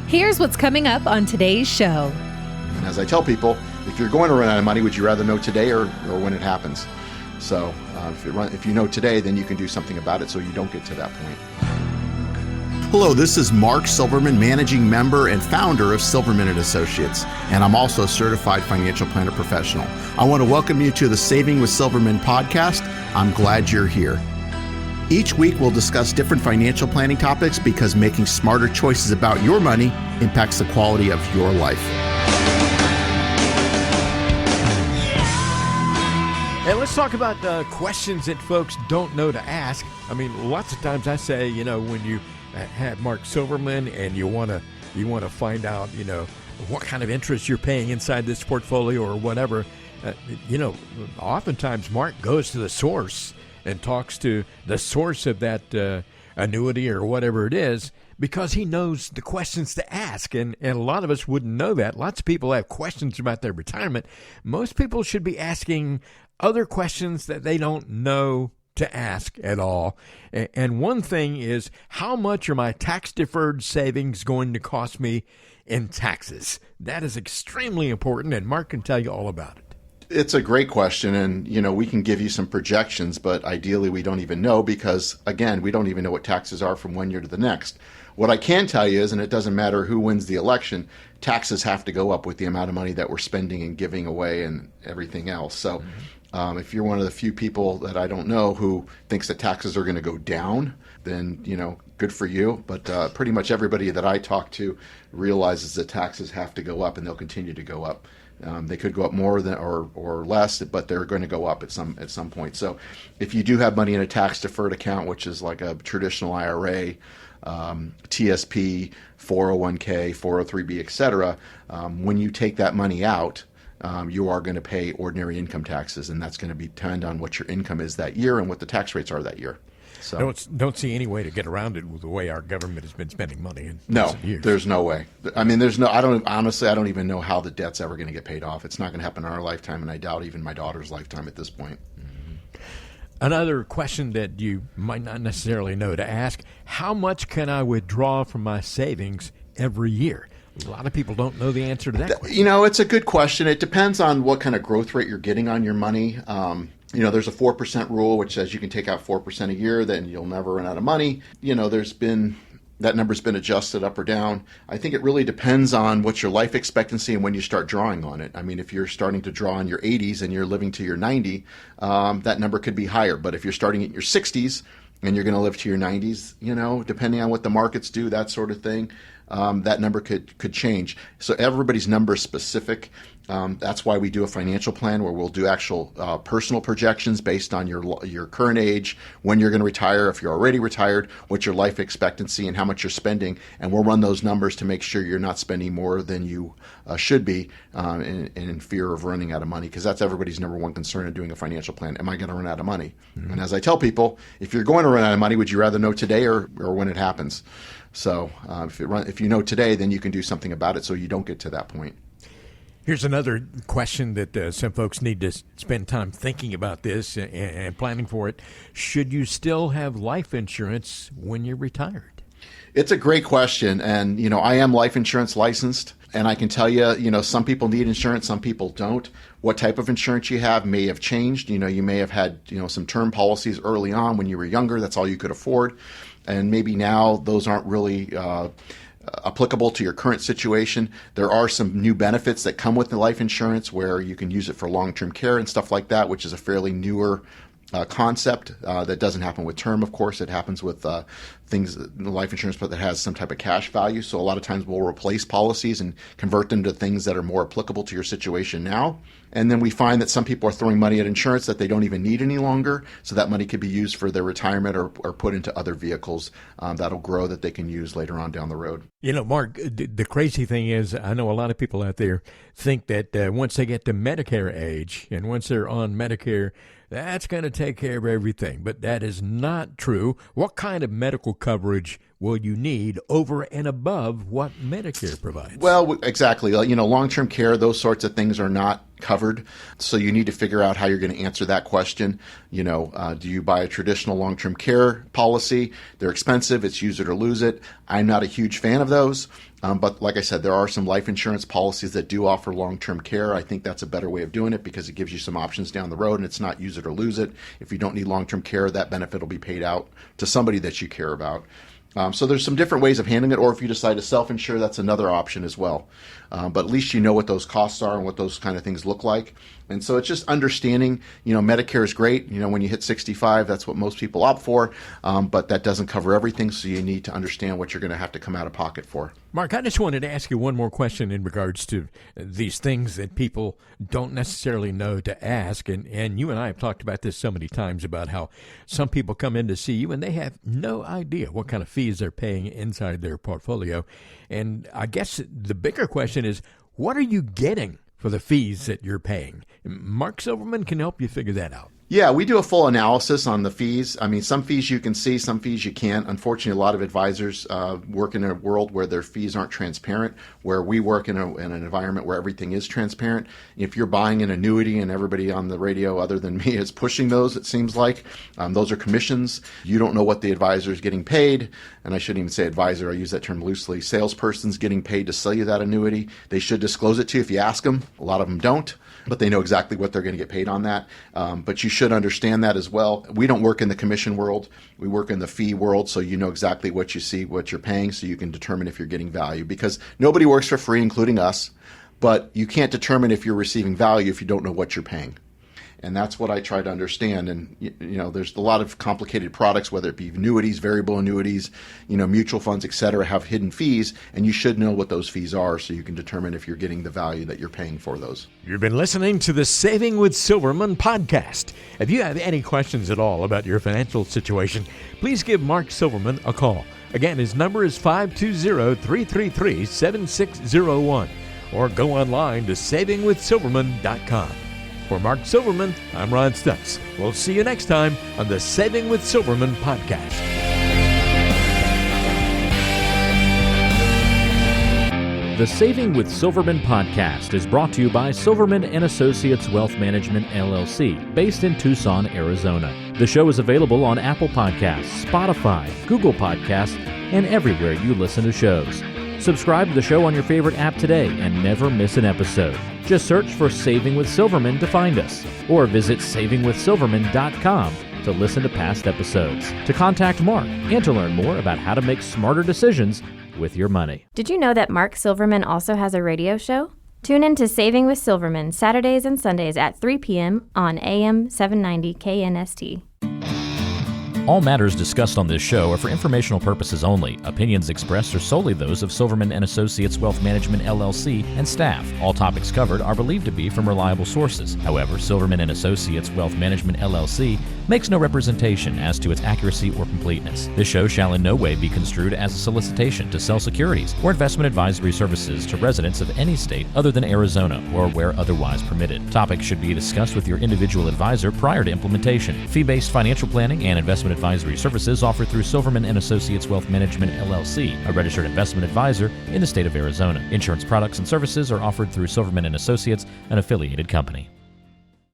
Here's what's coming up on today's show. And as I tell people, if you're going to run out of money, would you rather know today or when it happens? So if you know today, then you can do something about it so you don't get to that point. Hello, this is Mark Silverman, managing member and founder of Silverman & Associates, and I'm also a certified financial planner professional. I want to welcome you to the Saving with Silverman podcast. I'm glad you're here. Each week, we'll discuss different financial planning topics because making smarter choices about your money impacts the quality of your life. And let's talk about questions that folks don't know to ask. I mean, lots of times I say, when you have Mark Silverman and you want to find out, what kind of interest you're paying inside this portfolio or whatever, oftentimes Mark goes to the source and talks to the source of that annuity or whatever it is, because he knows the questions to ask. And a lot of us wouldn't know that. Lots of people have questions about their retirement. Most people should be asking other questions that they don't know to ask at all. And one thing is, how much are my tax-deferred savings going to cost me in taxes? That is extremely important, and Mark can tell you all about it. It's a great question, and we can give you some projections, but ideally we don't even know because, again, we don't even know what taxes are from one year to the next. What I can tell you is, and it doesn't matter who wins the election, taxes have to go up with the amount of money that we're spending and giving away and everything else. So if you're one of the few people that I don't know who thinks that taxes are going to go down, then, good for you. But pretty much everybody that I talk to realizes that taxes have to go up, and they'll continue to go up. They could go up more than or less, but they're going to go up at some point. So if you do have money in a tax-deferred account, which is like a traditional IRA, TSP, 401k, 403b, etc., when you take that money out, you are going to pay ordinary income taxes, and that's going to depend on what your income is that year and what the tax rates are that year. So don't see any way to get around it with the way our government has been spending money in recent years. There's no way. I mean, I don't even know how the debt's ever going to get paid off. It's not going to happen in our lifetime, and I doubt even my daughter's lifetime at this point. Mm-hmm. Another question that you might not necessarily know to ask: how much can I withdraw from my savings every year? A lot of people don't know the answer to that question. It's a good question. It depends on what kind of growth rate you're getting on your money. There's a 4% rule, which says you can take out 4% a year, then you'll never run out of money. That number's been adjusted up or down. I think it really depends on what your life expectancy and when you start drawing on it. I mean, if you're starting to draw in your 80s and you're living to your 90, that number could be higher. But if you're starting at your 60s and you're going to live to your 90s, depending on what the markets do, that sort of thing, that number could change. So everybody's number is specific. That's why we do a financial plan where we'll do actual personal projections based on your current age, when you're going to retire, if you're already retired, what's your life expectancy, and how much you're spending. And we'll run those numbers to make sure you're not spending more than you should be in fear of running out of money, because that's everybody's number one concern in doing a financial plan. Am I going to run out of money? Mm-hmm. And as I tell people, if you're going to run out of money, would you rather know today or when it happens? So if you know today, then you can do something about it so you don't get to that point. Here's another question that some folks need to spend time thinking about this and planning for it. Should you still have life insurance when you're retired? It's a great question. And, I am life insurance licensed. And I can tell you, some people need insurance, some people don't. What type of insurance you have may have changed. You may have had, some term policies early on when you were younger. That's all you could afford. And maybe now those aren't really applicable to your current situation. There are some new benefits that come with the life insurance where you can use it for long-term care and stuff like that, which is a fairly newer concept that doesn't happen with term, of course. It happens with things, life insurance, but that has some type of cash value. So a lot of times we'll replace policies and convert them to things that are more applicable to your situation now. And then we find that some people are throwing money at insurance that they don't even need any longer. So that money could be used for their retirement or put into other vehicles that'll grow that they can use later on down the road. Mark, the crazy thing is, I know a lot of people out there think that once they get to Medicare age and once they're on Medicare, that's going to take care of everything. But that is not true. What kind of medical coverage will you need over and above what Medicare provides? Well, exactly. Long-term care, those sorts of things are not covered. So you need to figure out how you're going to answer that question. Do you buy a traditional long-term care policy? They're expensive. It's use it or lose it. I'm not a huge fan of those. But like I said, there are some life insurance policies that do offer long-term care. I think that's a better way of doing it because it gives you some options down the road, and it's not use it or lose it. If you don't need long-term care, that benefit will be paid out to somebody that you care about. So there's some different ways of handling it, or if you decide to self-insure, that's another option as well. But at least you know what those costs are and what those kind of things look like. And so it's just understanding, Medicare is great. When you hit 65, that's what most people opt for. But that doesn't cover everything, so you need to understand what you're going to have to come out of pocket for. Mark, I just wanted to ask you one more question in regards to these things that people don't necessarily know to ask. And you and I have talked about this so many times about how some people come in to see you and they have no idea what kind of fees they're paying inside their portfolio. And I guess the bigger question is, what are you getting for the fees that you're paying? Mark Silverman can help you figure that out. Yeah, we do a full analysis on the fees. I mean, some fees you can see, some fees you can't. Unfortunately, a lot of advisors work in a world where their fees aren't transparent, where we work in an environment where everything is transparent. If you're buying an annuity and everybody on the radio other than me is pushing those, it seems like, those are commissions. You don't know what the advisor is getting paid. And I shouldn't even say advisor, I use that term loosely. Salesperson's getting paid to sell you that annuity. They should disclose it to you if you ask them. A lot of them don't, but they know exactly what they're going to get paid on that. But you should understand that as well. We don't work in the commission world. We work in the fee world, so you know exactly what you see, what you're paying, so you can determine if you're getting value. Because nobody works for free, including us, but you can't determine if you're receiving value if you don't know what you're paying. And that's what I try to understand. And, there's a lot of complicated products, whether it be annuities, variable annuities, mutual funds, et cetera, have hidden fees. And you should know what those fees are so you can determine if you're getting the value that you're paying for those. You've been listening to the Saving with Silverman podcast. If you have any questions at all about your financial situation, please give Mark Silverman a call. Again, his number is 520-333-7601. Or go online to savingwithsilverman.com. For Mark Silverman, I'm Ron Stutz. We'll see you next time on the Saving with Silverman podcast. The Saving with Silverman podcast is brought to you by Silverman & Associates Wealth Management, LLC, based in Tucson, Arizona. The show is available on Apple Podcasts, Spotify, Google Podcasts, and everywhere you listen to shows. Subscribe to the show on your favorite app today and never miss an episode. Just search for Saving with Silverman to find us, or visit savingwithsilverman.com to listen to past episodes, to contact Mark, and to learn more about how to make smarter decisions with your money. Did you know that Mark Silverman also has a radio show? Tune in to Saving with Silverman Saturdays and Sundays at 3 p.m. on AM 790 KNST. All matters discussed on this show are for informational purposes only. Opinions expressed are solely those of Silverman & Associates Wealth Management, LLC, and staff. All topics covered are believed to be from reliable sources. However, Silverman & Associates Wealth Management, LLC, makes no representation as to its accuracy or completeness. This show shall in no way be construed as a solicitation to sell securities or investment advisory services to residents of any state other than Arizona or where otherwise permitted. Topics should be discussed with your individual advisor prior to implementation. Fee-based financial planning and investment advisory services offered through Silverman & Associates Wealth Management, LLC, a registered investment advisor in the state of Arizona. Insurance products and services are offered through Silverman & Associates, an affiliated company.